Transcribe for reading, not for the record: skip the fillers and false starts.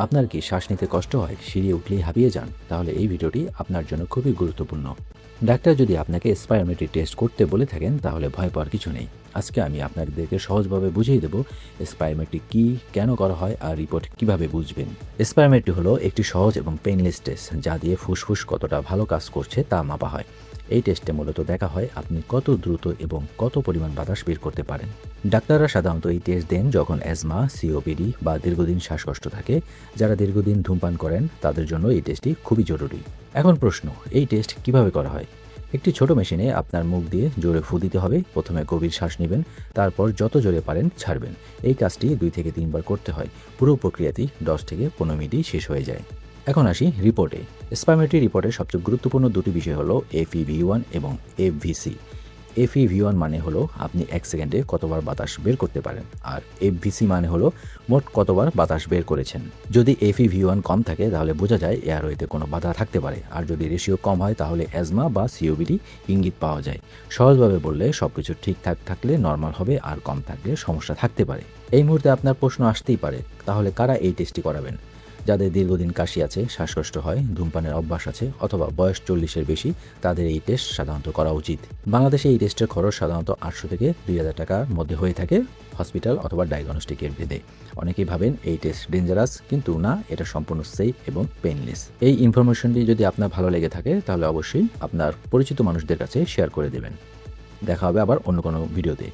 আপনার কি শ্বাস নিতে কষ্ট হয়, সিঁড়ি উঠলেই হাঁপিয়ে যান? তাহলে এই ভিডিওটি আপনার জন্য খুবই গুরুত্বপূর্ণ। ডাক্তার যদি আপনাকে স্পাইরোমেট্রি টেস্ট করতে বলে থাকেন তাহলে ভয় পাওয়ার কিছু নেই। আজকে আমি আপনাদেরকে সহজভাবে বুঝিয়ে দেব স্পাইরোমেট্রি কী, কেন করা হয় আর রিপোর্ট কিভাবে বুঝবেন। স্পাইরোমেট্রি হলো একটি সহজ এবং পেইনলেস টেস্ট যা দিয়ে ফুসফুস কতটা ভালো কাজ করছে তা মাপা হয়। এই টেস্টে মূলত দেখা হয় আপনি কত দ্রুত এবং কত পরিমাণ বাতাস বের করতে পারেন। ডাক্তাররা সাধারণত এই টেস্ট দেন যখন অ্যাজমা, সিওপিডি বা দীর্ঘদিন শ্বাসকষ্ট থাকে। যারা দীর্ঘদিন ধূমপান করেন তাদের জন্য এই টেস্টটি খুবই জরুরি। এখন প্রশ্ন, এই টেস্ট কিভাবে করা হয়? একটি ছোট মেশিনে আপনার মুখ দিয়ে জোরে ফু দিতে হবে। প্রথমে গভীর শ্বাস নেবেন, তারপর যত জোরে পারেন ছাড়বেন। এই কাজটি 2 থেকে 3 বার করতে হয়। পুরো প্রক্রিয়াটি 10 থেকে 15 মিনিটেই শেষ হয়ে যায়। এখন আসি রিপোর্টে। স্পাইরোমেট্রি রিপোর্টের সবচেয়ে গুরুত্বপূর্ণ দুটি বিষয় হলো FEV1 এবং FVC। FEV1 মানে হলো আপনি 1 সেকেন্ডে কতবার বাতাস বের করতে পারেন, আর FVC মানে হলো মোট কতবার বাতাস বের করেছেন। যদি FEV1 কম থাকে তাহলে বোঝা যায় এয়ারওয়েতে কোনো বাধা থাকতে পারে, আর যদি রেশিও কম হয় তাহলে অ্যাজমা বা সিওপিডি ইঙ্গিত পাওয়া যায়। সহজভাবে বললে সবকিছু ঠিকঠাক থাকলে নর্মাল হবে, আর কম থাকলে সমস্যা থাকতে পারে। এই মুহূর্তে আপনার প্রশ্ন আসতেই পারে, তাহলে কারা এই টেস্টটি করাবেন? যাদের দীর্ঘদিন কাশি আছে, শ্বাসকষ্ট হয়, ধূমপানের অভ্যাস আছে অথবা বয়স 40-এর বেশি, তাদের এই টেস্ট সাধারণত করা উচিত। বাংলাদেশে এই টেস্টের খরচ সাধারণত 800 থেকে 2000 টাকার মধ্যে হয়ে থাকে, হসপিটাল অথবা ডায়াগনস্টিকের ভেদে। অনেকেই ভাবেন এই টেস্ট ডেঞ্জারাস, কিন্তু না, এটা সম্পূর্ণ সেফ এবং পেইনলেস। এই ইনফরমেশনটি যদি আপনার ভালো লেগে থাকে তাহলে অবশ্যই আপনার পরিচিত মানুষদের কাছে শেয়ার করে দেবেন। দেখা হবে আবার অন্য কোনো ভিডিওতে।